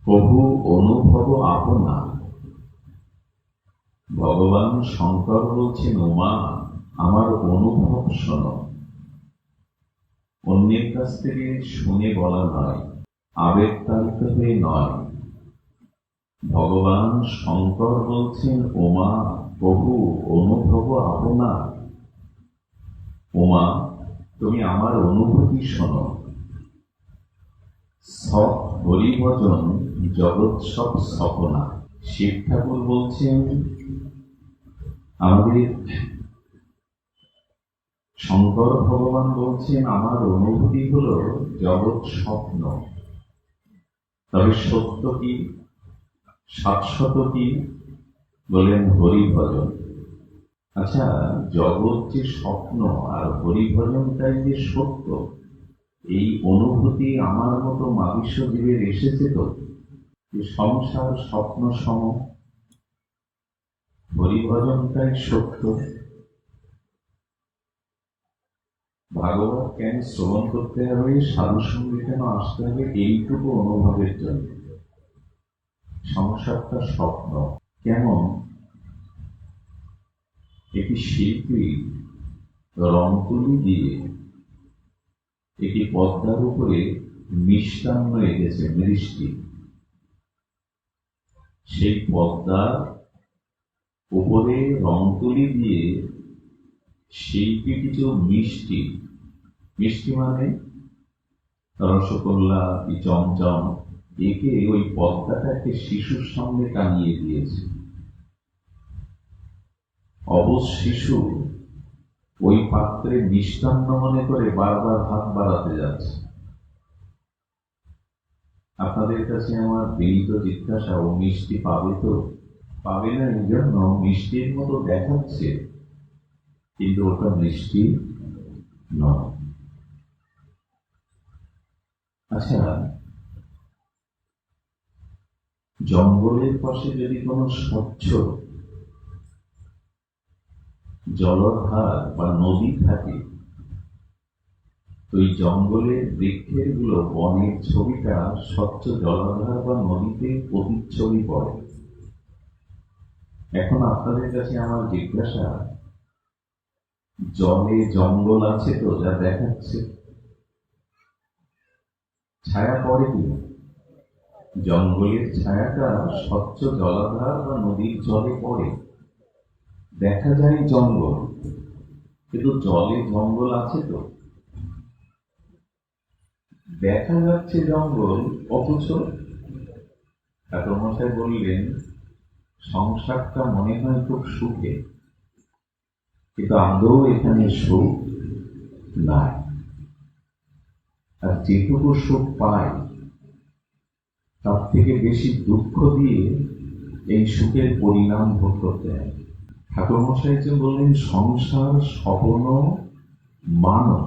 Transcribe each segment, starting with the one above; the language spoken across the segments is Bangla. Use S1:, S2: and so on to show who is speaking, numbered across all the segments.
S1: প্রভু অনুভব আপনা। ভগবান শঙ্কর বলছেন, ওমা আমার অনুভব শোনো। অন্যের কাছ থেকে শুনে বলা নয়, আবেগতাড়িত হয়ে নয়। ভগবান শঙ্কর বলছেন, ওমা প্রভু অনুভব আপনা। ওমা তুমি আমার অনুভূতি শোনো। সৎ হরিভজন জগৎ সব সপনা। শিব ঠাকুর বলছেন, আমাদের শঙ্কর ভগবান বলছেন, আমার অনুভূতি হল জগৎ স্বপ্ন। তবে সত্য কি, শাশ্বত কি? বলেন হরিভজন। আচ্ছা, জগৎ যে স্বপ্ন আর হরিভজনটাই যে সত্য, এই অনুভূতি আমার মতো মাবিষ্য জীবের এসেছে তো। সংসার স্বপ্ন সম, হরিভজনটাই সত্য। ভাগবত কেন শ্রবণ করতে হবে, সাধু সঙ্গে কেন আসতে হবে? এইটুকু অনুভবের জন্য। সংসারটা স্বপ্ন। কেমন? একটি শিল্পী রং তুলি দিয়ে একটি পদ্মার উপরে মিষ্টান্ন এঁকেছে, মিষ্টি। সেই পদ্মার উপরে রং তুলি দিয়ে শিল্পী কিছু মিষ্টি, মিষ্টি মানে রসগোল্লা, চমচম, একে ওই পদ্মাটাকে শিশুর সামনে টানিয়ে দিয়েছে। অবশ শিশু ওই পাত্রে মিষ্টান্ন মনে করে বারবার হাত বাড়াতে যাচ্ছে। আপনাদের কাছে আমার বিনীত জিজ্ঞাসা, ও মিষ্টি পাবে তো? পাবে না, এই জন্য মিষ্টির মতো দেখাচ্ছে, কিন্তু ওটা মিষ্টি নয়। আচ্ছা, জঙ্গলের পাশে যদি কোনো স্বচ্ছ জলধার বা নদী থাকে, ওই জঙ্গলের বৃক্ষের গুলো বনের ছবিটা স্বচ্ছ জলাধার বা নদীতে প্রতিচ্ছবি পড়ে। এখন আপনাদের কাছে আমার জিজ্ঞাসা, জলে জঙ্গল আছে তো যা দেখাচ্ছে, ছায়া পড়ে কি? জঙ্গলের ছায়াটা স্বচ্ছ জলাধার বা নদীর জলে পড়ে, দেখা যায় জঙ্গল, কিন্তু জলে জঙ্গল আছে তো? দেখা যাচ্ছে জঙ্গল, অথচ ঠাকুরমশাই বললেন সংসারটা মনে হয় খুব সুখে, কিন্তু আদৌ এখানে সুখ নাই। আর যেটুকু সুখ পায় তার থেকে বেশি দুঃখ দিয়ে এই সুখের পরিণাম ভোগ করতে হয়। ঠাকুরমশাই যে বললেন সংসার স্বপ্ন মানো,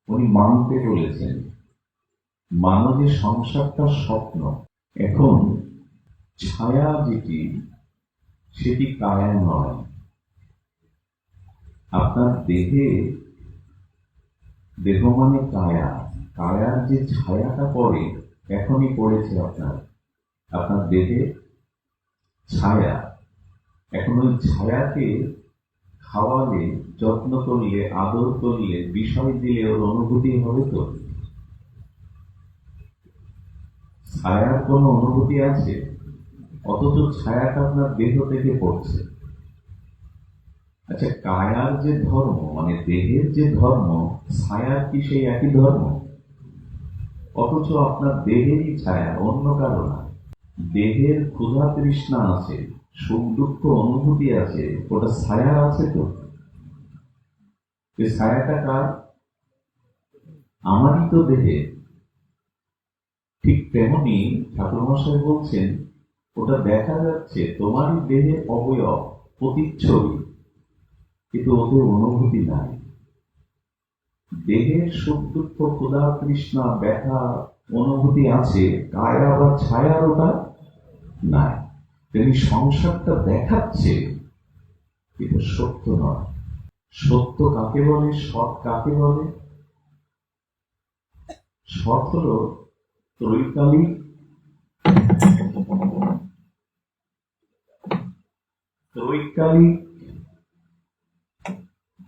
S1: উনি মানতে বলেছেন, মানো যে সংসারটা স্বপ্ন। এখন ছায়া যেটি, সেটি কায়া নয়। আপনার দেহে, দেহ মানে কায়া, কায়ার যে ছায়াটা পড়ে, এখনই পড়েছে আপনার দেহে ছায়া। এখন ওই ছায়াকে খাওয়ালে, যত্ন করলে, আদর করলে, বিষয় দিলে ওর অনুভূতি হবে তো? ছায়ার কোনো অনুভূতি আছে? অথচ ছায়াটা আপনার দেহ থেকে পড়ছে। আচ্ছা, কায়ার যে ধর্ম মানে দেহের যে ধর্ম, ছায়ার কি সেই একই ধর্ম? অথচ আপনার দেহেরই ছায়া, অন্য কারো না। দেহের ক্ষুধা তৃষ্ণা আছে, সুখ দুঃখ অনুভূতি আছে, ওটা ছায়া আছে তো? ছায়াটা কার? আমারই তো দেহে। ঠিক তেমনি ঠাকুরমশাই বলছেন, ওটা দেখা যাচ্ছে তোমারই দেহের অবয়ব, প্রতিচ্ছবি, কিন্তু ওদের অনুভূতি নাই। দেহের সুখ দুঃখ ক্ষুধা তৃষ্ণা ব্যথা অনুভূতি আছে, কায়া বা ছায়ার ওটা নাই। তেমনি সংসারটা দেখাচ্ছে, কিন্তু সত্য নয়। সত্য কাকে বলে, সৎ কাকে বলে? সৎ হল ত্রৈকালিক ত্রিকালিক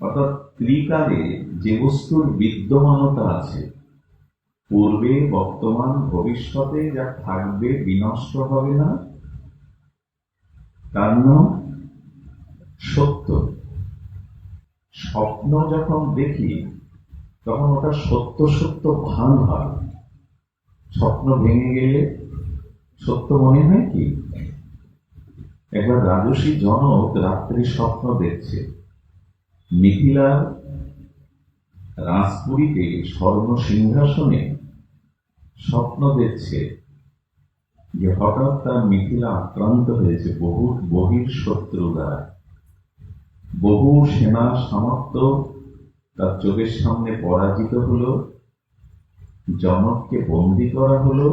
S1: অর্থাৎ ত্রিকালে যে বস্তুর বিদ্যমানতা আছে, পূর্বে, বর্তমান, ভবিষ্যতে যা থাকবে, বিনষ্ট হবে না, তার নাম সত্য। স্বপ্ন যখন দেখি তখন ওটা সত্য সত্য ভান হয়। স্বপ্ন ভেঙে গেলে সত্য মনে হয় কি? একবার রাজসী জনক রাত্রি স্বপ্ন দেখছে, মিথিলার রাজপুরীতে স্বর্ণ সিংহাসনে স্বপ্ন দেখছে যে হঠাৎ তার মিথিলা আক্রান্ত হয়েছে বহু বহির শত্রু দ্বারা। বহু সেনা সামর্থ্য তার চোখের সামনে পরাজিত হলো, জনককে বন্দী করা হলো।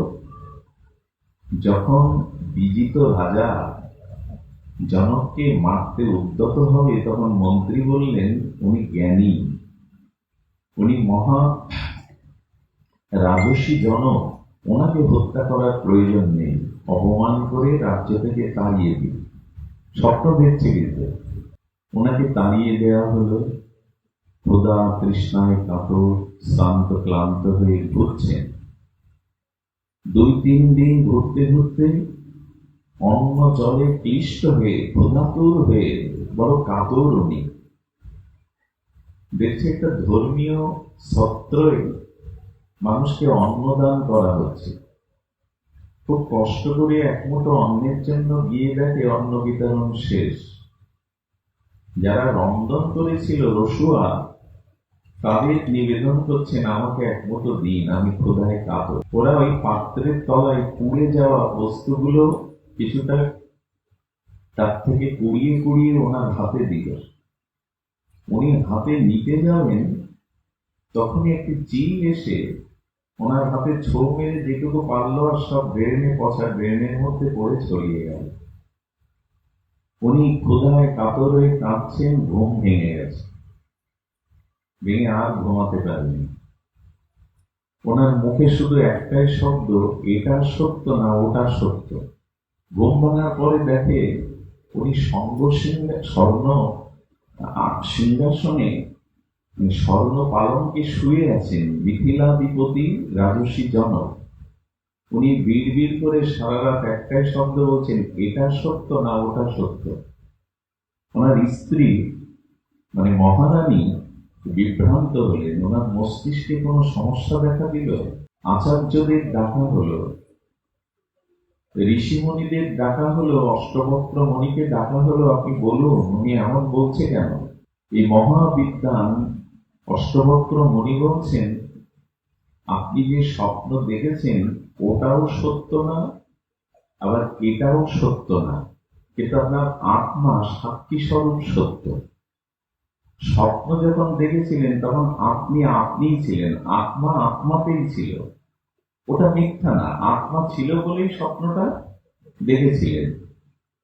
S1: যখন বিজিত রাজা জনককে মারতে উদ্যত হবে, তখন মন্ত্রী বললেন উনি জ্ঞানী, উনি মহা রাজসী জনক, ওনাকে হত্যা করার প্রয়োজন নেই, অপমান করে রাজ্য থেকে তাড়িয়ে দিন। স্বপ্ন দেখছে কিন্তু ওনাকে তাড়িয়ে দেওয়া হলো। ক্ষুধা তৃষ্ণায় কাতর, শ্রান্ত ক্লান্ত হয়ে ঘুরছেন। 2-3 দিন ঘুরতে ঘুরতে অন্ন জলে ক্লিষ্ট হয়ে, ক্ষুধাতুর হয়ে বড় কাতর উনি। দেখছে একটা ধর্মীয় সত্রে মানুষকে অন্নদান করা হচ্ছে। খুব কষ্ট করে একমুঠো অন্নের জন্য গিয়ে দেখে অন্ন বিতরণ শেষ। যারা রন্ধন করেছিল রসুয়া, তাদের নিবেদন করছেন আমাকে একমুঠো দিন, আমি ক্ষুধায় কাতর। ওরা ওই পাত্রের তলায় পুড়ে যাওয়া বস্তুগুলো কিছুটা তার থেকে কুড়িয়ে কুড়িয়ে ওনার হাতে দিল। উনি হাতে নিতে যাবেন, তখনই একটি চিল এসে ওনার হাতে ছো মেরে যেটুকু পারল আর সব ড্রেনে পচা ড্রেনের মধ্যে পড়ে ছড়িয়ে গেল। উনি ক্ষুধায় কাতর হয়ে কাঁদছেন, ঘুম ভেঙে গেছে, ভেঙে আর ঘুমাতে পারেনি। ওনার মুখে শুধু একটাই শব্দ, এটা সত্য না ওটা সত্য। ঘুম ভাঙার পরে দেখে উনি স্বর্ণ সিংহাসনে স্বর্ণ পালঙ্কে শুয়ে আছেন, মিথিলাধিপতি রাজসী জনক। উনি বিড় বিড় করে সারা রাত একটাই শব্দ বলছেন, এটা সত্য না ওটা সত্য। ওনার স্ত্রী মানে মহারানী বিভ্রান্ত হলেন। ওনার মস্তিষ্কে কোনো সমস্যা দেখা দিল। আচার্যদের ডাকা হলো, ঋষিমণিদের ডাকা হলো, অষ্টবক্র মণিকে ডাকা হলো, আপনি বলুন উনি এমন বলছে কেন? এই মহাবিদ্বান অষ্টবক্র মণি বলছেন, আপনি যে স্বপ্ন দেখেছেন ওটাও সত্য না, আবার এটাও সত্য না, কিন্তু আপনার আত্মা সাক্ষী স্বরূপ সত্য। স্বপ্ন যখন দেখেছিলেন তখন আপনি আপনিই ছিলেন, আত্মা আত্মাতেই ছিল। ওটা মিথ্যা না, আত্মা ছিল বলেই স্বপ্নটা দেখেছিলেন।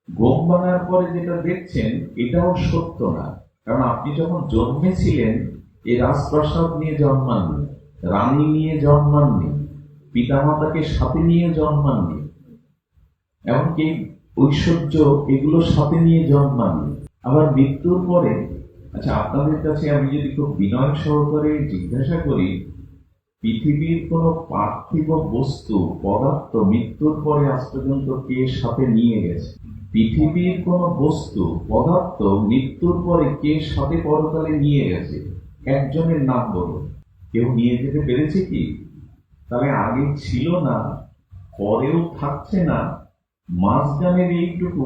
S1: ঘুম ভাঙার পরে যেটা দেখছেন এটাও সত্য না, কারণ আপনি যখন জন্মেছিলেন এই রাজপ্রাসাদ নিয়ে জন্মাননি, রানী নিয়ে জন্মাননি, পিতামাতাকে সাথে নিয়ে জন্মাননি, এমনকি ঐশ্বর্য এগুলোর সাথে নিয়ে জন্মাননি। আবার মৃত্যুর পরে, আচ্ছা আপনাদের কাছে আমি যদি খুব বিনয় সহকারে জিজ্ঞাসা করি, পৃথিবীর কোন পার্থিব বস্তু পদার্থ মৃত্যুর পরে আজ পর্যন্ত কে সাথে নিয়ে গেছে? পৃথিবীর কোন বস্তু পদার্থ মৃত্যুর পরে কে সাথে পরকালে নিয়ে গেছে? একজনের নাম বলুন। কেউ নিয়ে যেতে পেরেছে কি? তাহলে আগে ছিল না, পরেও থাকছে না, মাঝখানের এইটুকু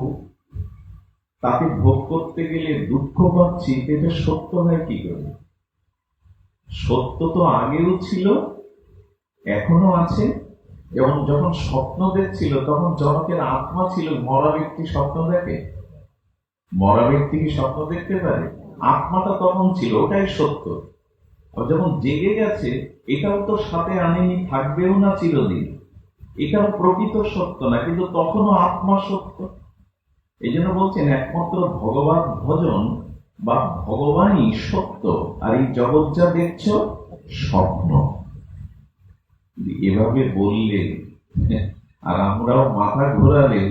S1: তাকে ভোগ করতে গেলে দুঃখ পাচ্ছি, এটা সত্য হয় কি করে? সত্য তো আগেও ছিল, এখনো আছে। এবং যখন স্বপ্ন দেখছিল তখন জনকের আত্মা ছিল। মরা ব্যক্তি স্বপ্ন দেখে? মরা ব্যক্তি কি স্বপ্ন দেখতে পারে? আত্মাটা তখন ছিল, ওটাই সত্য। আর যখন জেগে গেছে এটাও তো সাথে আনেনি, থাকবেও না চিরদিন, এটাও প্রকৃত সত্য না, কিন্তু তখনও আত্মা সত্য। এই জন্য বলছেন একমাত্র ভগবত ভজন বা ভগবানই সত্য, আর এই জগৎ যা দেখছ স্বপ্ন। এভাবে বললে আর আমরাও মাথা ঘোরালে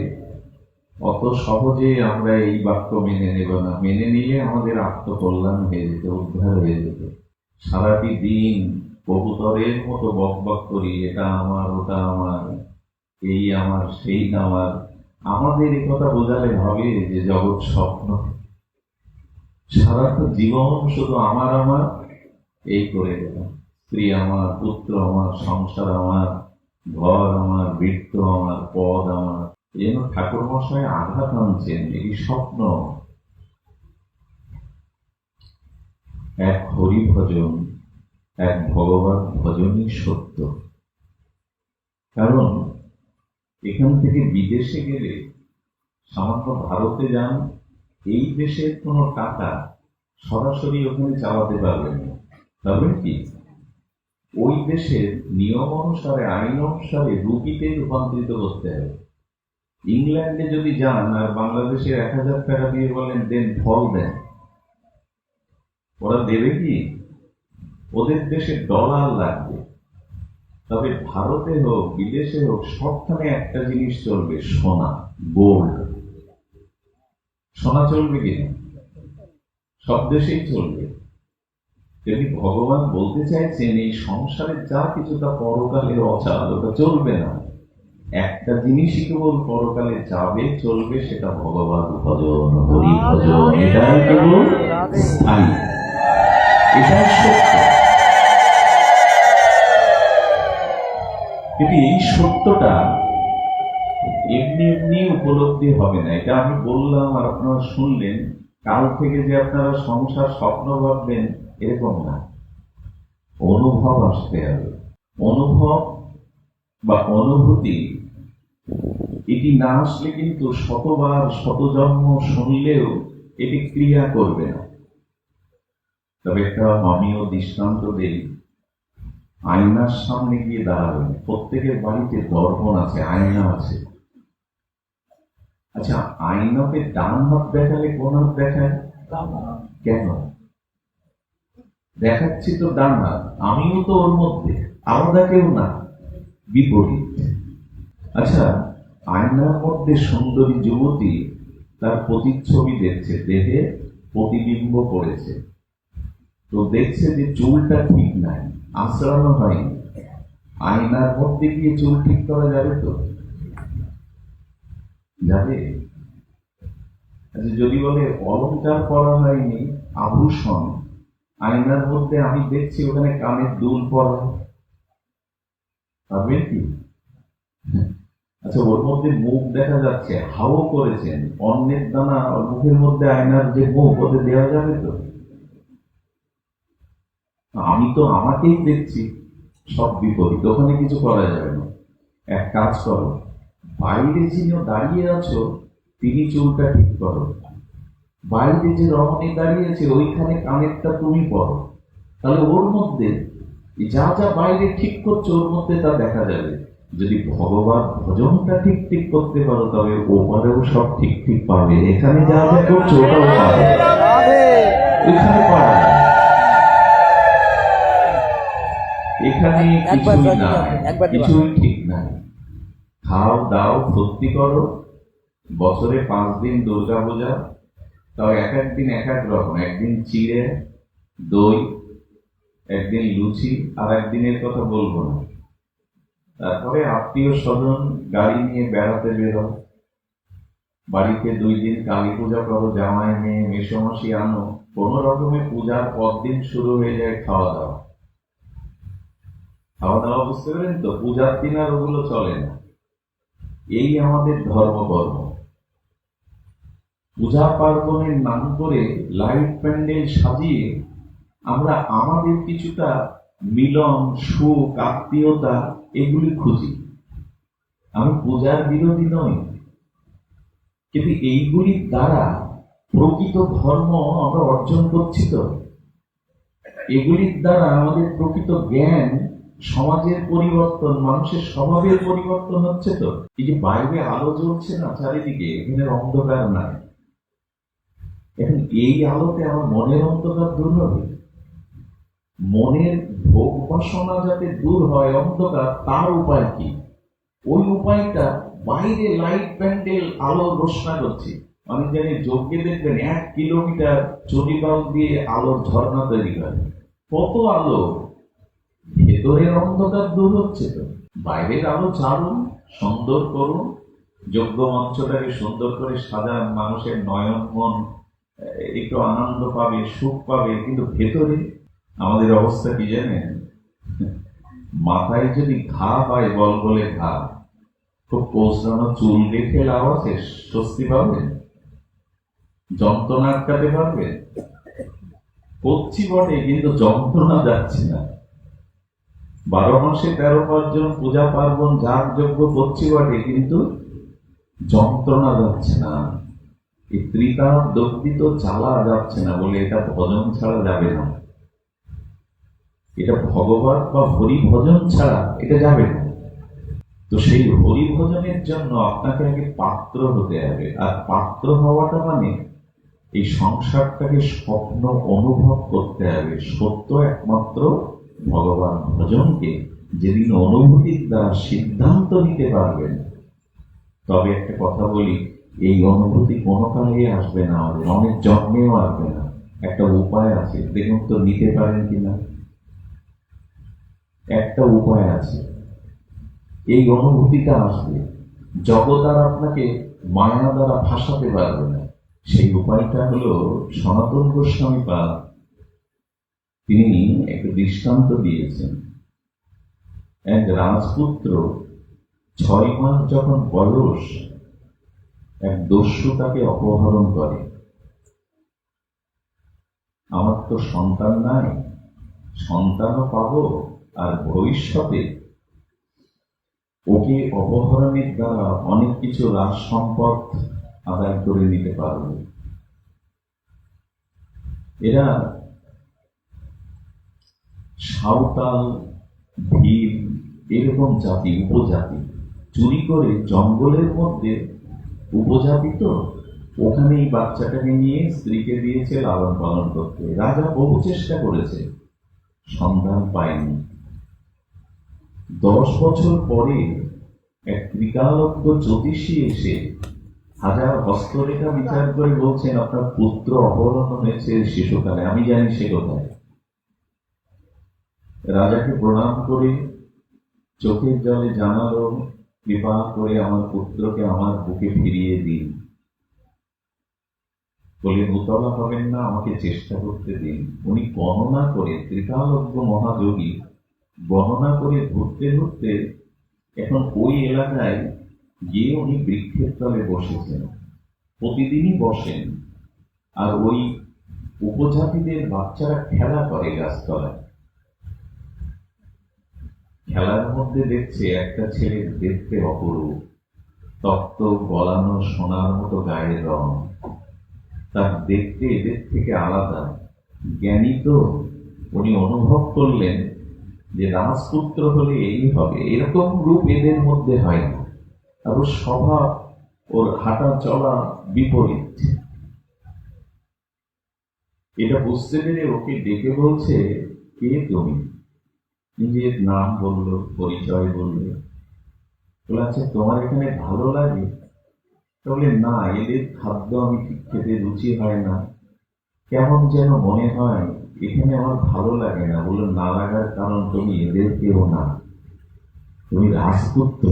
S1: অত সহজে আমরা এই বাক্য মেনে নেব না। মেনে নিলে আমাদের আত্মকল্যাণ হয়ে যেত, উদ্ধার হয়ে যেত। সারাটি দিন কবুতরের মতো বক বক করি, এটা আমার, ওটা আমার, এই আমার, সেই আমার। আমাদের এ কথা বোঝালে ভাবে যে জগৎ স্বপ্ন। সারাটা জীবন শুধু আমার আমার এই করে গেলাম। স্ত্রী আমার, পুত্র আমার, সংসার আমার, ঘর আমার, বৃত্ত আমার, পদ আমার। যেন ঠাকুর মশাই আঘাত আনছেন, এই স্বপ্ন। এক হরি ভজন, এক ভগবান ভজনই সত্য। কারণ এখান থেকে বিদেশে গেলে, সামান্য ভারতে যান, এই দেশের কোনো টাকা সরাসরি ওখানে চালাতে পারবেন না। পারবেন কি? ওই দেশের নিয়ম অনুসারে, আইন অনুসারে রুপিতে রূপান্তরিত করতে হবে। ইংল্যান্ডে যদি যান আর বাংলাদেশের 1000 টাকা দিয়ে বলেন দেন, ফল দেন, ওরা দেবে কি? ওদের দেশে ডলার লাগবে। তবে ভারতে হোক, বিদেশে হোক, সবখানে একটা জিনিস চলবে, সোনা, গোল্ড। সোনা চলবে কিনা? সব দেশেই চলবে। তেমনি ভগবান বলতে চাইছেন এই সংসারের যা কিছু তা পরকালে অচল, ওটা চলবে না। একটা জিনিসই কেবল পরকালে যাবে, চলবে, সেটা ভগবান ভজন, হরি ভজন। এটাই কেবল স্থায়ী, এটাই সত্য। কিন্তু এই সত্যটা এমনি এমনি উপলব্ধি হবে না। এটা আমি বললাম আর আপনারা শুনলেন, কাল থেকে যে আপনারা সংসার স্বপ্ন ভাববেন এরকম না। অনুভব আসতে হবে। অনুভব বা অনুভূতি, এটি না আসলে কিন্তু শতবার শত জন্ম শুনলেও এটি ক্রিয়া করবে না। তবে একটা আমিও দৃষ্টান্ত দেই। আয়নার সামনে গিয়ে দাঁড়াবেন। প্রত্যেকের বাড়িতে দর্পণ আছে, আয়না আছে। আচ্ছা, আয়নাতে ডান হাত দেখালে কোন হাত দেখায়? কেন দেখাচ্ছি? তো ডান হাত, আমিও তো ওর মধ্যে, আলাদা কেউ না, বিপরীত। আচ্ছা, আয়নার মধ্যে সুন্দরী যুবতী তার প্রতিচ্ছবি দেখছে, দেহে প্রতিবিম্ব পড়েছে। তো দেখছে যে চুলটা ঠিক নাই, আঁচড়ানো হয়নি। আয়নার মধ্যে গিয়ে চুল ঠিক করা যাবে তো? যাবে? আচ্ছা, যদি বলে অলংকার করা হয়নি, আভূষণ, আয়নার মধ্যে আমি দেখছি ওখানে কানের দুল পরা, পারবে কি? আচ্ছা, ওর মধ্যে মুখ দেখা যাচ্ছে, হাও করেছেন, অন্যের দানা ওর মুখের মধ্যে, আয়নার যে মুখ, ওতে দেওয়া যাবে তো? আমি তো আমাকেই দেখছি, সব বিপরীত, ওখানে কিছু করা যাবে না। এক কাজ করো, বাইরে যিনি দাঁড়িয়ে আছো তিনি চুলটা ঠিক করো। বাইরে যে রমণী দাঁড়িয়েছে ওইখানে কানেরটা তুমি পড়ো। তাহলে ওর মধ্যে যা যা বাইরে ঠিক করছো ওর মধ্যে তা দেখা যাবে। যদি ভগবান ভজনটা ঠিক ঠিক করতে পারো তবে ওপারেও সব ঠিক ঠিক পাবে। এখানে যা যা করছো ওটাও পাবে, ওইখানে পাবে। এখানে কিছুই না, কিছুই ঠিক নাই। খাও দাও ফুর্তি করো। বছরে 5 দিন দুর্গা পূজা, তাও এক এক দিন এক এক রকম। একদিন চিড়ে দই, একদিন লুচি, আর একদিনের কথা বলবো না। তারপরে আত্মীয় স্বজন গাড়ি নিয়ে বেড়াতে বেরো। বাড়িতে 2 দিন কালী পূজা করো, জামাই মেয়ে মেসোমশি আনো। কোন রকমে পূজার পরদিন শুরু হয়ে যায় খাওয়া দাওয়া। খাওয়া দাওয়া বুঝতে পারেন তো? পূজার দিন আর ওগুলো চলে না। এই আমাদের ধর্মকর্ম। পূজা পার্বণের নাম করে লাইট প্যান্ডেল সাজিয়ে আমরা আমাদের কিছুটা মিলন, সুখ, আত্মীয়তা এগুলি খুঁজি। আমি পূজার বিরোধী নই, কিন্তু এইগুলির দ্বারা প্রকৃত ধর্ম আমরা অর্জন করছি তো? এগুলির দ্বারা আমাদের প্রকৃত জ্ঞান, সমাজের পরিবর্তন, মানুষের স্বভাবের পরিবর্তন হচ্ছে তো? এই যে বাইরে আলো জ্বলছে না চারিদিকে, এখানে অন্ধকার নাই। এখন এই আলোতে আমার মনের অন্ধকার দূর হবে। মনের ভোগ বাসনা যাতে দূর হয়, অন্ধকার, তার উপায় কি? ওই উপায়টা বাইরে লাইট প্যান্ডেল আলো রোশনা করছে। অনেক জায়গায় যজ্ঞে দেখবেন 1 কিলোমিটার চটিবাল দিয়ে আলোর ঝর্ণা তৈরি হয়। কত আলো, ভেতরের অন্ধকার দূর হচ্ছে তো। বাইরের আলো ছাড়ুন, সুন্দর করুন, যজ্ঞ মঞ্চটাকে সুন্দর করে সাজান, মানুষের নয়ন মন একটু আনন্দ পাবে, সুখ পাবে। কিন্তু ভেতরে আমাদের অবস্থা কি জানেন? মাথায় যদি ঘা হয়, বল বলে ঘা, খুব পৌঁছানো চুল দেখে লাভ আছে? স্বস্তি পাবেন? যন্ত্রণা আটকাতে পারবেন? করছি বটে, কিন্তু যন্ত্রণা যাচ্ছে না। 12 মাসে 13 পার্বণ, পূজা পার্বণ, যাগ যজ্ঞ করছি বটে, কিন্তু যন্ত্রণা যাচ্ছে না। এই ত্রিতাপ দগ্ধিত চালা যাচ্ছে না বলে এটা ভজন ছাড়া যাবে না। এটা ভগবান বা হরি ভজন ছাড়া এটা যাবে না। তো সেই হরি ভজনের জন্য আপনাকে আগে পাত্র হতে হবে। আর পাত্র হওয়াটা মানে এই সংসারটাকে স্বপ্ন অনুভব করতে হবে। সত্য একমাত্র ভগবান ভজনকে যেদিন অনুভূতির দ্বারা সিদ্ধান্ত নিতে পারবেন, তবে একটা কথা বলি, এই অনুভূতি কোনো কালে আসবে না, আমাদের অনেক জন্মেও আসবে না। একটা উপায় আছে, দেখুন তো নিতে পারেন কিনা। একটা উপায় আছে, এই অনুভূতিটা আসবে। জগৎ আর আপনাকে মায়া দ্বারা ফাঁসাতে পারবে না। সেই উপায়টা হলো সনাতন গোস্বামী পাদ তিনি একটা দৃষ্টান্ত দিয়েছেন। এক রাজপুত্র 6 মাস যখন বয়স, এক দস্যু তাকে অপহরণ করে। আমার তো সন্তান নাই, সন্তানও পাবো, আর ভবিষ্যতে ওকে অপহরণের দ্বারা অনেক কিছু রাজ সম্পদ আদায় করে নিতে পারবে। এরা সাঁওতাল, ভীল এরকম জাতি, উপজাতি, চুরি করে জঙ্গলের মধ্যে, উপজাতি তো, ওখানে এই বাচ্চাটাকে নিয়ে স্ত্রীকে দিয়েছে লালন পালন করতে। রাজা বহু চেষ্টা করেছে, সন্ধান পায়নি। 10 বছর পরে এক ত্রিকালজ্ঞ জ্যোতিষী এসে 1000 হস্তরেখা বিচার করে বলছেন, আপনার পুত্র অপহরণ হয়েছে শিশুকালে। আমি জানি সে কোথায়। রাজাকে প্রণাম করে চোখের জলে জানালো, কৃপা করে আমার পুত্রকে আমার বুকে ফিরিয়ে দিন। বলে উতলা হবেন না, আমাকে চেষ্টা করতে দিন। উনি গণনা করে, ত্রিকালজ্ঞ মহাযোগী, গণনা করে ঘুরতে ঘুরতে এখন ওই এলাকায় গিয়ে উনি বৃক্ষের তলে বসেছেন। প্রতিদিনই বসেন, আর ওই উপজাতিদের বাচ্চারা খেলা করে গাছতলায়। খেলার মধ্যে দেখছে একটা ছেলে দেখতে অপরূপ, তপ্ত গলানো সোনার মতো গায়ের রং, তার দেখতে এদের থেকে আলাদা। জ্ঞানী তো, উনি অনুভব করলেন যে রাজপুত্র হলে এই হবে। এরকম রূপ এদের মধ্যে হয় না, আর ওর স্বভাব, ওর হাঁটা চলা বিপরীত। এটা বুঝতে পেরে ওকে ডেকে বলছে, কে তুমি? নিজের নাম বললো, পরিচয় বললো। বলে, আচ্ছা তোমার এখানে ভালো লাগে? বলে, না, এদের খাদ্য আমি ঠিক খেতে রুচি হয় না, কেমন যেন মনে হয়, এখানে আমার ভালো লাগে না। বললো, না লাগার কারণ তুমি এদের কেউ না, তুমি রাজপুত্র,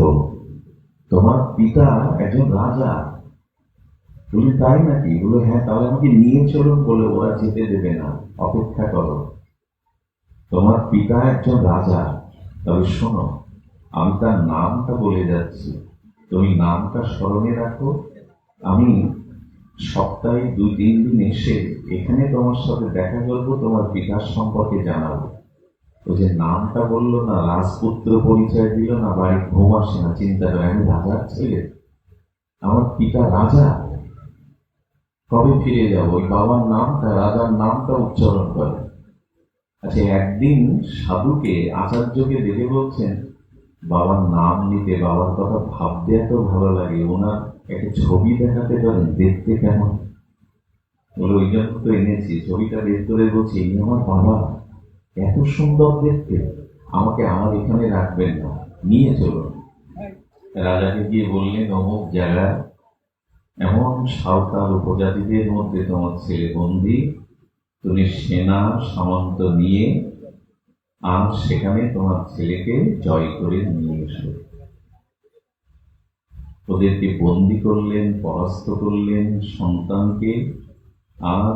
S1: তোমার পিতা একজন রাজা। বলি, তাই নাকি? বলো, হ্যাঁ। তাহলে আমাকে নিয়ে চলুন। বলে, ওরা যেতে দেবে না, অপেক্ষা করো, তোমার পিতা একজন রাজা। তবে শোনো, আমি তার নামটা বলে যাচ্ছি, তুমি নামটা স্মরণে রাখো। আমি সপ্তাহে 2-3 দিন এসে এখানে তোমার সাথে দেখা করবো, তোমার পিতার সম্পর্কে জানাবো। ও যে নামটা বললো না, রাজপুত্র পরিচয় দিল না, বাড়ি ঘুম আসে না। চিন্তা করে, আমি রাজার ছেলে, আমার পিতা রাজা, কবে ফিরে যাবো? ওই বাবার নামটা, রাজার নামটা উচ্চারণ করে। আচ্ছা, একদিন সাধুকে, আচার্যকে দেখে বলছেন, বাবার নাম নিতে, বাবার কথা ভাবতে এত ভালো লাগে, ওনার একটা ছবি দেখাতে পারেন, দেখতে কেমন? বলে, ওই জন্য তো এনেছি। ছবিটা বের করে বলছি, এই আমার বাবা, এত সুন্দর দেখতে, আমাকে আমার এখানে রাখবেন না, নিয়ে চলুন। রাজাকে গিয়ে বললেন, অমুক জায়গায় এমন সাঁওতাল উপজাতিদের মধ্যে তোমার ছেলে বন্দী, তুমি সেনা সামন্ত নিয়ে আর সেখানে তোমার ছেলেকে জয় করে নিয়ে এসো। ওদেরকে বন্দি করলেন, পরাস্ত করলেন, সন্তানকে আর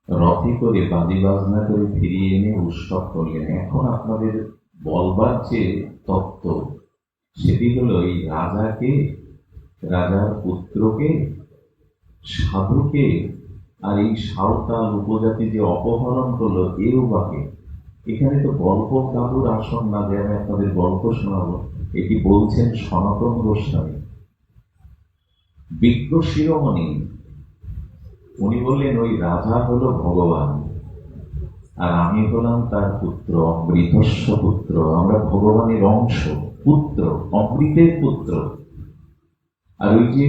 S1: রথে করে বাজি বাজনা করে ফিরিয়ে এনে উৎসব করলেন। এখন আপনাদের বলবার যে তত্ত্ব, সেটি হলো এই রাজাকে, রাজার পুত্রকে, সাধুকে আর এই সাঁওতাল উপজাতি যে অপহরণ করলো এরবাকে। এখানে তো গল্প কাবুর আসন না যে আমি আপনাদের গল্প শোনাবো। এটি বলছেন সনাতন গোস্বামী, বিজ্ঞ শিরোমণি। উনি বললেন ওই রাজা হলো ভগবান আর আমি হলাম তার পুত্র, অমৃতস্ব পুত্র। আমরা ভগবানের অংশ, পুত্র, অমৃতের পুত্র। আর ওই যে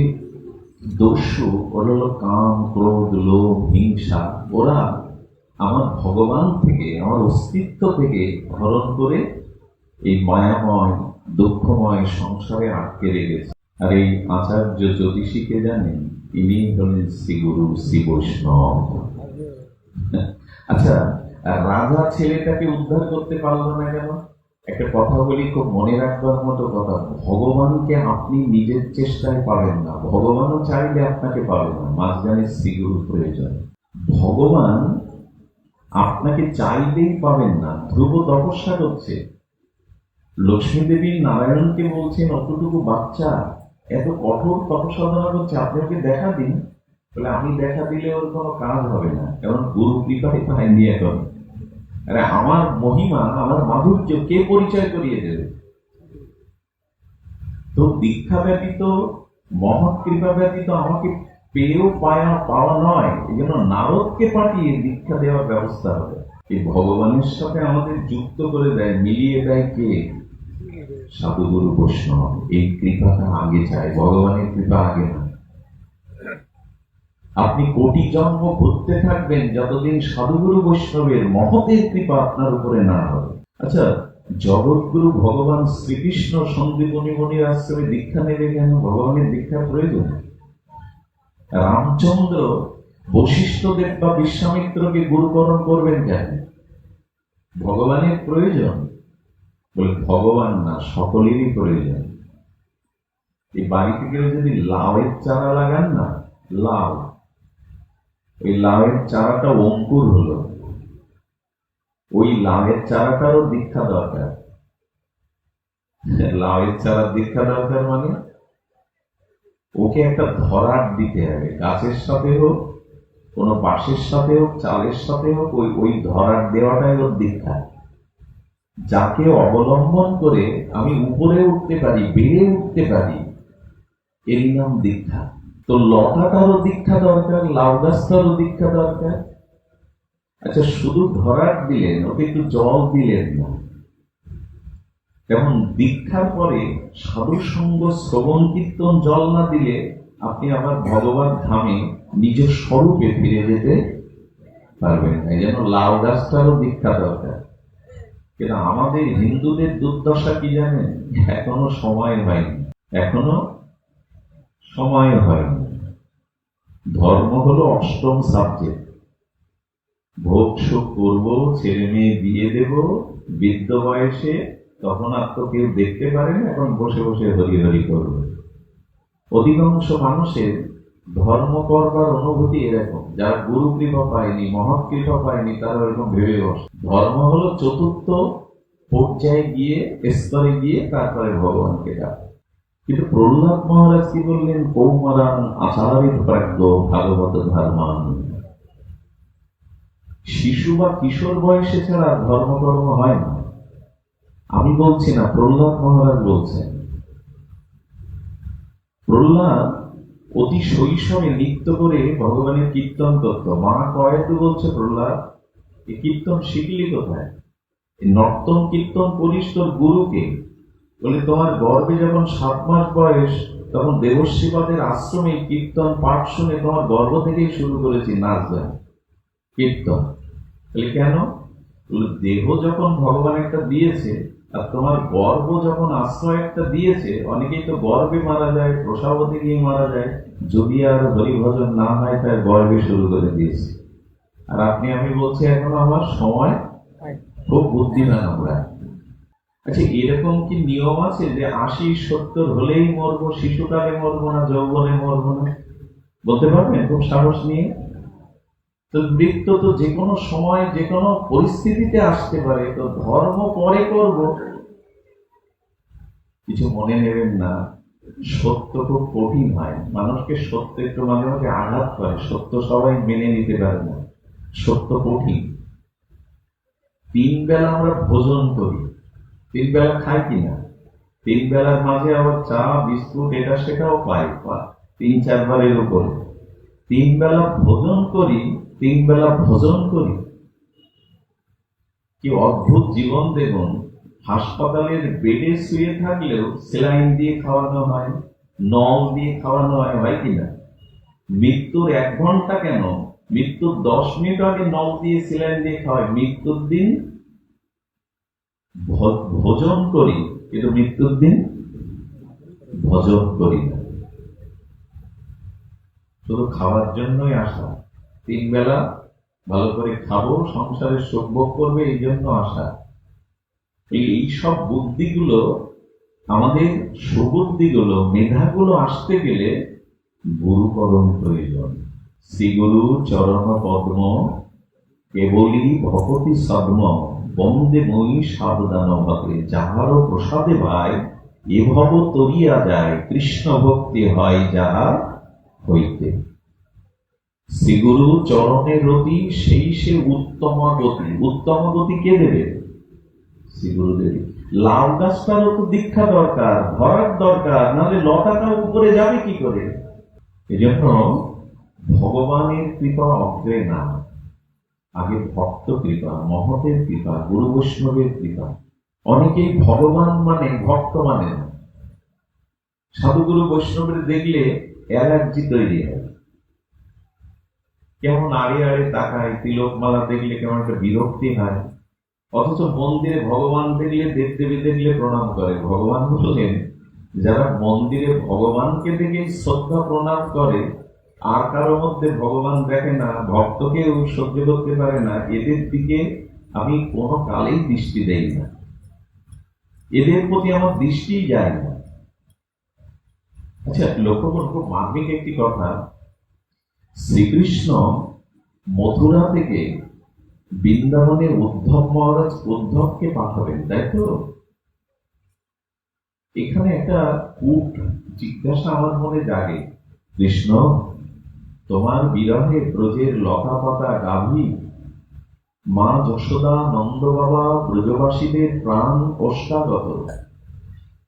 S1: দস্যু, ওরা হলো কাম, ক্রোধ, লোভ, হিংসা। ওরা আমার ভগবান থেকে, আমার অস্তিত্ব থেকে হরণ করে এই মায়াময় দুঃখময় সংসারে আটকে রেখেছে। আর এই আচার্য জ্যোতিষীকে জানেন, ইনি হলেন শ্রী গুরু, শ্রী বৈষ্ণব। আচ্ছা, রাজা ছেলেটাকে উদ্ধার করতে পারলো না কেন? একটা কথা বলি, খুব মনে রাখবার মতো কথা। ভগবানকে আপনি নিজের চেষ্টায় পাবেন না, ভগবানও চাইলে আপনাকে পাবেন না। মাঝখানে শ্রীগুরুর প্রয়োজন। ভগবান আপনাকে চাইলেই পাবেন না। ধ্রুব তপস্যা করছে, লক্ষ্মী দেবী নারায়ণকে বলছেন, অতটুকু বাচ্চা এত কঠোর তপসাধনা করছে, আপনি ওকে দেখা দিন। বলে, আমি দেখা দিলে ওর কোনো কাজ হবে না, কারণ গুরু কৃপায় পায়নি এখন। আরে আমার মহিমা, আমার মাধুর্য কে পরিচয় করিয়ে দেবে? তো দীক্ষা ব্যতীত, মহৎ কৃপা ব্যতীত আমাকে পেয়েও পাওয়া নয়। এই জন্য নারদকে পাঠিয়ে দীক্ষা দেওয়ার ব্যবস্থা হবে। এই ভগবানের সাথে আমাদের যুক্ত করে দেয়, মিলিয়ে দেয় কে? সাধুগুরু বৈষ্ণব। এই কৃপাটা আগে চায়, ভগবানের কৃপা আগে না। আপনি কোটি জন্ম ঘুরতে থাকবেন যতদিন সাধুগুরু বৈষ্ণবের মহতের কৃপা আপনার উপরে না হবে। আচ্ছা, জগৎগুরু ভগবান শ্রীকৃষ্ণ সন্দীপনী মুনির আশ্রমে দীক্ষা নেবে কেন? ভগবানের দীক্ষার প্রয়োজন। রামচন্দ্র বশিষ্ঠদেব বা বিশ্বামিত্রকে গুরুকরণ করবেন কেন? ভগবানের প্রয়োজন। বলে, ভগবান না, সকলেরই প্রয়োজন। এই বাড়িতে কেউ যদি লাউয়ের চারা লাগান না, লাউ, ওই লাউয়ের চারাটা অঙ্কুর হলো, ওই লাউয়ের চারাটারও দীক্ষা দরকার। লাউয়ের চারার দীক্ষা দরকার মানে ওকে একটা ধরার দিতে হবে। গাছের সাথে হোক, কোন বাঁশের সাথে হোক, চালের সাথে হোক, ওই ধরার দেওয়াটাই ওর দীক্ষা। যাকে অবলম্বন করে আমি উপরে উঠতে পারি, বেড়ে উঠতে পারি, এরই নাম দীক্ষা। তো লতাটারও দীক্ষা দরকার, লাউ গাছটারও দীক্ষা দরকার। আচ্ছা, শুধু ধরার দিলেন, ওকে একটু জল দিলেন না। যেমন দীক্ষার পরে সাধু সঙ্গ, শ্রবণ কীর্তন, জল না দিলে আপনি আবার ভগবান ধামে নিজের স্বরূপে ফিরে যেতে পারবেন না। এই জন্য লাউ গাছটারও দীক্ষা দরকার। কিন্তু আমাদের হিন্দুদের দুর্দশা কি জানেন? এখনো সময় হয়নি, এখনো সময় হয়নি। ধর্ম হলো অষ্টম সাবজেক্ট। ভোগ সুখ করবো, ছেলে মেয়ে বিয়ে দেব, বৃদ্ধ বয়সে, তখন আর তো কেউ দেখতে পারে না, এখন বসে বসে হরি হরি করবে। অধিকাংশ মানুষের ধর্ম করবার অনুভূতি এরকম। যারা গুরু কৃপা পায়নি, মহৎ কৃপা পায়নি, তারা এরকম ভেবে বসে। ধর্ম হলো চতুর্থ পর্যায়ে গিয়ে, স্তরে গিয়ে তারপরে ভগবানকে ডাক। কিন্তু প্রহ্লাদ মহারাজ কি বললেন? কৌমারান আচারিত প্রাজ্ঞ ভাগবত ধর্মান। শিশু বা কিশোর বয়সে ছাড়া ধর্মকর্ম হয় না। আমি বলছি না, প্রহ্লাদ মহারাজ বলছেন। প্রহ্লাদ অতি শৈশবে নৃত্য করে ভগবানের কীর্তন করত। মা কয়েকটু বলছে, প্রহ্লাদ এই কীর্তন শিখলি কোথায়? নর্তন কীর্তন করিস তোর গুরুকে। বলে, তোমার গর্ভে যখন 7 মাস বয়স, তখন দেবশ্রীপাদের আশ্রমে কীর্তন পাঠ শুনে তোমার গর্ভ থেকেই শুরু করেছি নাচ গান কীর্তন। বলে, কেন? দেহ যখন ভগবান একটা দিয়েছে, আর তোমার গর্ভ যখন আশ্রয় একটা দিয়েছে, অনেকেই তো গর্ভে মারা যায়, প্রসবতে গিয়ে মারা যায়, যদি আর হরিভজন না হয় তার গর্ভে শুরু করে দিয়েছে। আর আপনি আমি বলছি এখন আমার সময়, খুব বুদ্ধিমান আমরা। আচ্ছা, এরকম কি নিয়ম আছে যে 80-70 হলেই মরবো, শিশুকালে মরবো না, যৌবনে মরবো না? বলতে পারবেন খুব সাহস নিয়ে? তো মৃত্যু তো যে কোনো সময় যে কোনো পরিস্থিতিতে আসতে পারে, তো ধর্ম পরে করব। কিছু মনে নেবেন না, সত্য খুব কঠিন হয়, মানুষকে সত্য একটু মাঝে মাঝে আঘাত করে, সত্য সবাই মেনে নিতে পারে না, সত্য কঠিন। 3 বেলা আমরা ভোজন করি, 3 বেলা খাই কিনা? 3 বেলার মাঝে আবার চা বিস্কুট এটা সেটাও পাই, 3-4 বারের উপরে। 3 বেলা ভোজন করি, 3 বেলা ভোজন করি। কি অদ্ভুত জীবন দেখুন! হাসপাতালের বেডে শুয়ে থাকলেও সেলাইন দিয়ে খাওয়ানো হয়, নল দিয়ে খাওয়ানো হয়, হয় কিনা? মৃত্যুর 1 ঘন্টা কেন, মৃত্যুর 10 মিনিট আগে নল দিয়ে সেলাইন দিয়ে খাওয়ায়। মৃত্যুর দিন ভোজন করি, কিন্তু মৃত্যুর দিন ভোজন করি না। শুধু খাওয়ার জন্যই আসা, 3 বেলা ভালো করে খাবো, সংসারের সুখ ভোগ করবে, এই জন্য আসা। এই সব বুদ্ধিগুলো, আমাদের সুবুদ্ধিগুলো, মেধাগুলো আসতে গেলে গুরুকরণ প্রয়োজন। শ্রীগুরু চরণ পদ্ম কেবলই ভকতি সদ্ম বন্দে মই সাবধান ভাবে, যাহারও প্রসাদে ভাই এভব তরিয়া যায়, কৃষ্ণ ভক্তি হয় যাহা হইতে। শ্রীগুরু চরণের রতি সেই সে উত্তম গতি। উত্তম গতি কে দেবে? শ্রীগুরুদেব। লাউ গাছটারও তো দীক্ষা দরকার, ধরার দরকার, নাহলে লতাটা উপরে যাবে কি করে? এজন্য ভগবানের কৃপা অগ্রে না, আগে ভক্ত কৃপা, মহতের কৃপা, গুরু বৈষ্ণবের কৃপা। অনেকেই ভগবান মানে ভক্ত মানে না। সাধুগুরু বৈষ্ণবের দেখলে অ্যালার্জি তৈরি হয়, কেমন আড়ে আড়ে তাকায়, তিলকমালা দেখলে কেমন একটা বিরক্তি হয়। অথচ মন্দিরে ভগবান দেখলে, দেবদেবী দেখলে প্রণাম করে। ভগবান বললেন, যারা মন্দিরে ভগবানকে দেখে শ্রদ্ধা প্রণাম করে, আর কারোর মধ্যে ভগবান দেখে না, ভক্তকেও সহ্য করতে পারে না, এদের দিকে আমি কোনো কালেই দৃষ্টি দেই না, এদের প্রতি আমার দৃষ্টি যায় না। আচ্ছা, লক্ষ্য করবো মার্মিক একটি কথা। শ্রীকৃষ্ণ মথুরা থেকে বৃন্দাবনে উদ্ধব মহারাজ উদ্ধবকে পাঠাবেন, তাই তো? এখানে একটা কূট জিজ্ঞাসা আমার মনে জাগে, কৃষ্ণ তোমার বিরহে ব্রজের লতা পাতা গাভী, মা যশোদা, নন্দ বাবা, ব্রজবাসীদের প্রাণ ওষ্ঠাগত,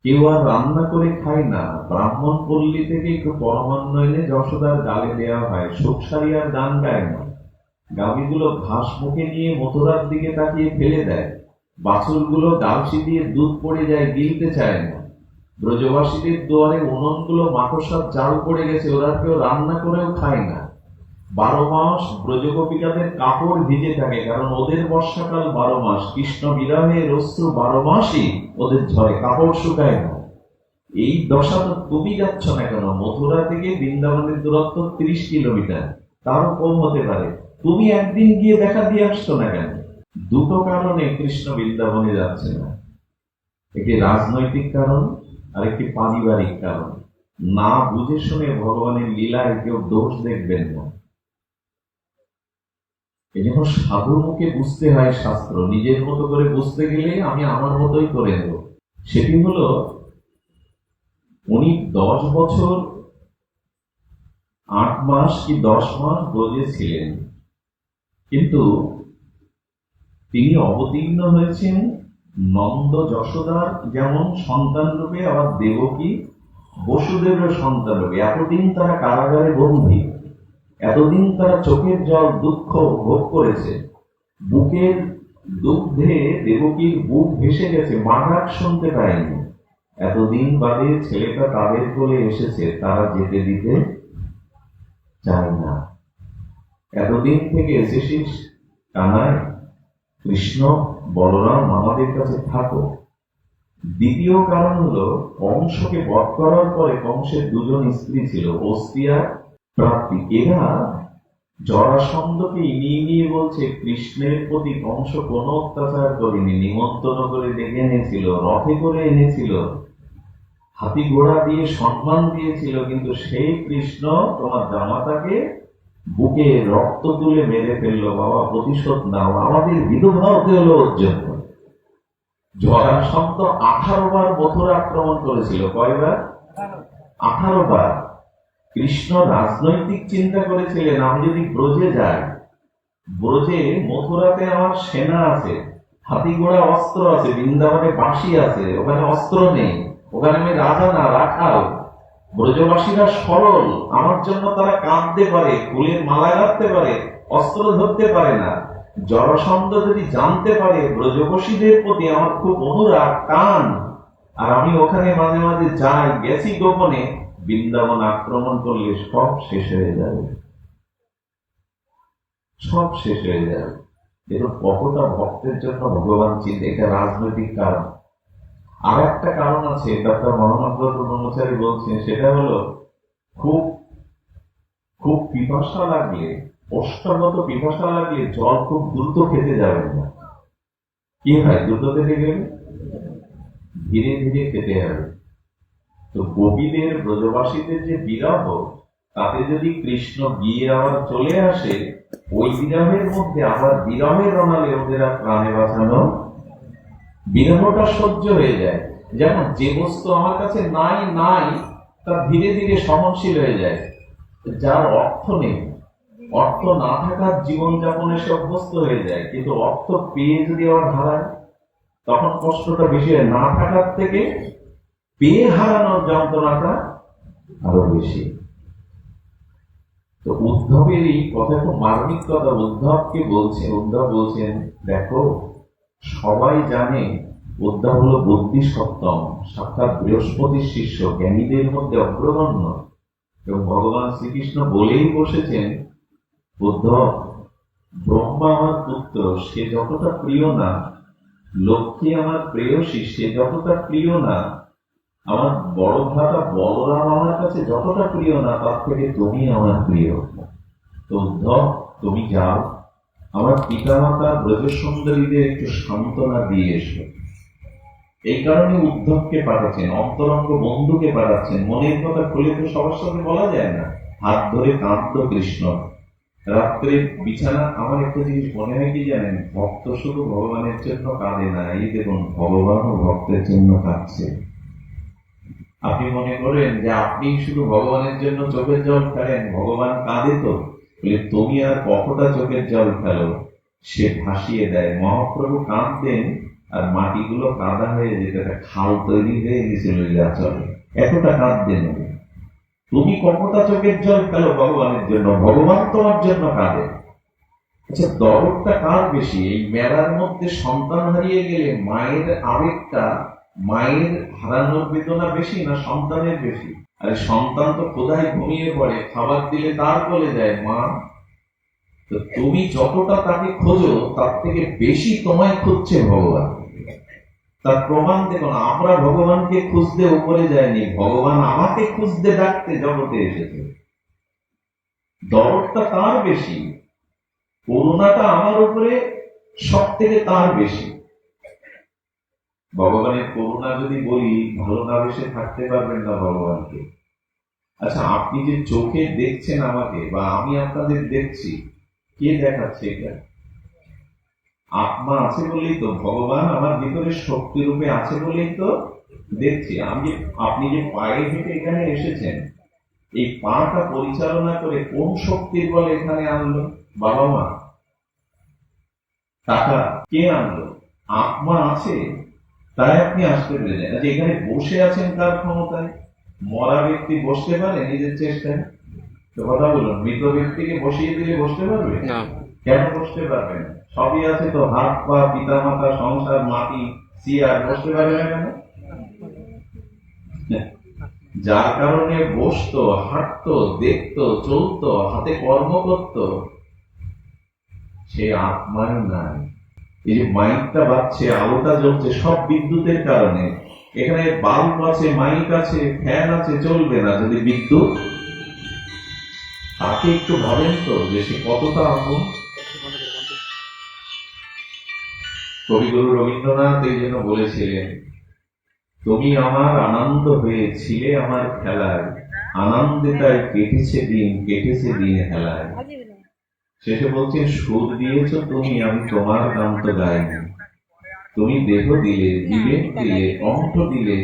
S1: কেউ আর রান্না করে খায় না, ব্রাহ্মণ পল্লী থেকে একটু পরমান্ন এনে যশোদার গালে দেওয়া হয়, শোকসারি আর গান গায় না। গাভীগুলো ঘাস মুখে নিয়ে মথুরার দিকে তাকিয়ে ফেলে দেয়, বাছুরগুলো ডালসি দিয়ে দুধ পড়ে যায়, গিলতে চায় না। ব্রজবাসীদের দুয়ারে উনুনগুলো মাকড়সার জাল পড়ে গেছে, ওরা কেউ রান্না করেও খায় না। 12 মাস ব্রজগোপিকাদের কাপড় ভিজে থাকে, কারণ ওদের বর্ষাকাল 12 মাস, কৃষ্ণ বিরহের অশ্রু 12 মাসই ওদের ঝরে, কাপড় শুকায় না। এই দশা তো তুমি যাচ্ছ না কেন? মথুরা থেকে বৃন্দাবনের দূরত্ব 30 কিলোমিটার, তারও কম হতে পারে, তুমি একদিন গিয়ে দেখা দিয়ে আসছো না কেন? দুটো কারণে কৃষ্ণ বৃন্দাবনে যাচ্ছে না, একটি রাজনৈতিক কারণ আর একটি পারিবারিক কারণ। না বুঝে শুনে ভগবানের লীলায় কেউ দোষ দেখবেন না। এই জন্য সাধুর মুখে বুঝতে হয় শাস্ত্র, নিজের মতো করে বুঝতে গেলে আমি আমার মতোই করে নেব। সেটি হলো, উনি 10 বছর 8 মাস কি 10 মাস ব্রজে ছিলেন, কিন্তু তিনি অবতীর্ণ হয়েছেন নন্দ যশোদার যেমন সন্তান রূপে, আবার দেবকী বসুদেবের সন্তান রূপে। এতদিন তারা কারাগারে বন্দী, এতদিন তারা চোখের জল দুঃখ ভোগ করেছে, বুকের দুগ্ধে দেবকীর বুক ভেসে গেছে, মা ডাক শুনতে পায়নি। এতদিন বাদে ছেলেটা তাদের কোলে এসেছে, তারা যেতে দিতে চায় না। এতদিন থেকে এসেছিস কানায়, কৃষ্ণ বলরাম আমাদের কাছে থাকো, দ্বিতীয় কারণ হলো, কংসকে বধ করার পরে কংসের দুজন স্ত্রী ছিল, অস্ত্রী আর প্রাপ্তি। এরা জরাসন্ধকে ইনিয়ে নিয়ে বলছে কৃষ্ণের প্রতি কংস কোনো অত্যাচার করেনি, নিমন্ত্রণ করে ডেকে এনেছিল, রথে করে এনেছিল, হাতি ঘোড়া দিয়ে সম্মান দিয়েছিল, কিন্তু সেই কৃষ্ণ তোমার জামাতাকে বুকে রক্ত তুলে মেরে ফেললো। বাবা প্রতিশোধ নাও, আমাদের বিধবা হতে হলো ওর জন্য। জরাসন্ধ 18 বার মথুরা আক্রমণ করেছিল। কয়বার? 18 বার। কৃষ্ণ রাজনৈতিক চিন্তা করেছিলেন, আমি যদি ব্রজে যাই, ব্রজে মথুরাতে আমার সেনা আছে, হাতি ঘোড়া অস্ত্র আছে, বৃন্দাবনে বাঁশি আছে, ওখানে অস্ত্র নেই, ওখানে আমি রাজা না রাখাল। ব্রজবাসীরা সরল, আমার জন্য তারা কাঁদতে পারে, ফুলের মালা গাঁথতে পারে, অস্ত্র ধরতে পারে না। জরাসন্ধ যদি জানতে পারে ব্রজবাসীদের প্রতি আমার খুব অনুরাগ টান, আর আমি ওখানে মাঝে মাঝে যাই, গেছি গোপনে, বৃন্দাবন আক্রমণ করলে সব শেষ হয়ে যাবে, সব শেষ হয়ে যাবে। দেখুন কতটা ভক্তের জন্য ভগবান চিন্তা। এটা রাজনৈতিক কারণ। আর একটা কারণ আছে, ডক্টর মনোহর ব্রহ্মচারী বলছেন, সেটা হলো খুব খুব পিপাসা লাগলে, অষ্টাগত পিপাসা লাগলে জল খুব দ্রুত খেতে যাবেন না। কি হয়? দ্রুত খেতে গেলে ধীরে ধীরে খেতে হবে। তো গোপীদের, ব্রজবাসীদের যে বিরহ, তাতে যদি কৃষ্ণ গিয়ে আবার চলে আসে, ওই বিরহের মধ্যে আবার বিরহের রণালে ওদের আর প্রাণে বাঁচানো, বিরহটা সহ্য হয়ে যায়। যেমন যে বস্তু আমার কাছে নাই নাই, তা ধীরে ধীরে সহনশীল হয়ে যায়। যার অর্থ নেই, অর্থ না থাকার জীবনযাপনে সে অভ্যস্ত হয়ে যায়, কিন্তু অর্থ পেয়ে যদি আবার হারায়, তখন কষ্টটা বেশি হয়। না থাকার থেকে পেয়ে হারানোর যন্ত্রণাটা আরো বেশি। তো উদ্ধবের এই কথা খুব মার্মিক কথা। উদ্ধবকে বলছেন, উদ্ধব বলছেন, দেখো সবাই জানে উদ্ধব হলো বুদ্ধি সপ্তম, সাক্ষাৎ বৃহস্পতির শিষ্য, জ্ঞানীদের মধ্যে অগ্রগণ্য, এবং ভগবান শ্রীকৃষ্ণ বলেই বসেছেন, উদ্ধব, ব্রহ্মা আমার পুত্র, সে যতটা প্রিয় না, লক্ষ্মী আমার প্রেয়সী, সে যতটা প্রিয় না, আমার বড় ভ্রাতা বলরাম আমার কাছে যতটা প্রিয় না, তার থেকে তুমি আমার প্রিয়। তো উদ্ধব, তুমি যাও, আমার পিতামাতা ব্রজসুন্দরীদের একটু সান্ত্বনা দিয়ে এসো। এই কারণে উদ্ধবকে পাঠাচ্ছেন, অন্তরঙ্গ বন্ধুকে পাঠাচ্ছেন। মনের কথা খুলে তো সবার সাথে বলা যায় না। হাত ধরে কাঁদতো কৃষ্ণ রাত্রে বিছানা। আমার একটা জিনিস মনে হয় কি জানেন, ভক্ত শুধু ভগবানের জন্য কাঁদে না, এই দেখুন ভগবানও ভক্তের জন্য কাঁদছে। আপনি মনে করেন যে আপনি শুধু ভগবানের জন্য চোখের জল ফেলেন, ভগবান কাঁদে তো? বলে তুমি আর কতটা চোখের জল ফেলো, সে ভাসিয়ে দেয়। মহাপ্রভু কাঁদতেন আর মাটিগুলো কাদা হয়ে যেত, একটা খাল তৈরি হয়ে গেছিল চলে, এতটা কাঁদতেন। তুমি কতটা চোখের জল ফেলো ভগবানের জন্য, ভগবান তোমার জন্য কাঁদে। আচ্ছা, দরদটা কার বেশি? এই মেলার মধ্যে সন্তান হারিয়ে গেলে মায়ের আবেগটা, মায়ের হারানোর বেদনা বেশি না সন্তানের বেশি? আরে সন্তান তো কোথায় ঘুমিয়ে পড়ে, খাবার দিলে তার বলে দেয় মা। তো তুমি যতটা তাকে খোঁজো, তার থেকে বেশি তোমায় খুঁজছে ভগবান। তার প্রমাণ দেখুন, আমরা ভগবানকে খুঁজতে উপরে যাইনি, ভগবান আমাকে খুঁজতে ডাকতে জগতে এসেছে। দরদটা তার বেশি, করুণাটা আমার উপরে সব থেকে তার বেশি। ভগবানের করুণা যদি বলি, ভালো না বেশে থাকতে পারবেন না ভগবানকে। আচ্ছা, আপনি যে চোখে দেখছেন আমাকে, বা আমি আপনাদের দেখছি, কে দেখাচ্ছে এটা? আত্মা আছে বলেই তো, ভগবান আমার ভিতরে শক্তি রূপে আছে বলেই তো দেখছি। আপনি যে পায়ে হেঁটে এখানে এসেছেন, এই পাটা পরিচালনা করে কোন শক্তির বলে এখানে আনলো? বাবা মা? টাকা? কে আনলো? আত্মা আছে, তাই আপনি আসতে পেরেছেন। আচ্ছা, এখানে বসে আছেন কার ক্ষমতায়? মরা ব্যক্তি বসতে পারে নিজের চেষ্টায়? তো কথা বলুন, মৃত ব্যক্তিকে বসিয়ে দিলে বসতে পারবে না? কেন বসতে পারবে না? সবই আছে তো, হাত পা, পিতা মাতা, সংসার, মাটি, চেয়ার, বসতে পারবে না কেন? যার কারণে বসতো, হাঁটতো, দেখতো, চলতো, হাতে কর্ম করত, সে আত্মায় নাই। এই যে মাইকটা বাজছে, আলোটা জ্বলছে, সব বিদ্যুতের কারণে। এখানে বাল্ব আছে, মাইক আছে, ফ্যান আছে, চলবে না যদি বিদ্যুৎ। তাকে একটু ভাবেন তো যে সে কতটা আপন। কবিগুরু রবীন্দ্রনাথ এই জন্য বলেছিলেন, তুমি আমার আনন্দ হয়েছিলে আমার খেলায়, আনন্দে তাই কেটেছে দিন হেলায়। শেষে বলছে, সুর দিয়েছ তুমি, আমি তোমার গান তো গাইনি। তুমি দেহ দিলে, বিবেক দিলে, কণ্ঠ দিলে,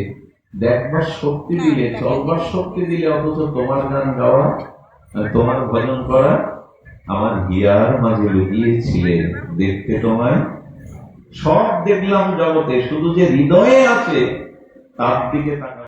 S1: দেখবার শক্তি দিলে, চলবার শক্তি দিলে, অথচ তোমার গান গাওয়া, তোমার ভজন করা আমার হিয়ার মাঝে লুকিয়েছিলে। দেখতে তোমায় সব দেখলাম জগতে, শুধু যে হৃদয়ে আছে তার দিকে তাকা।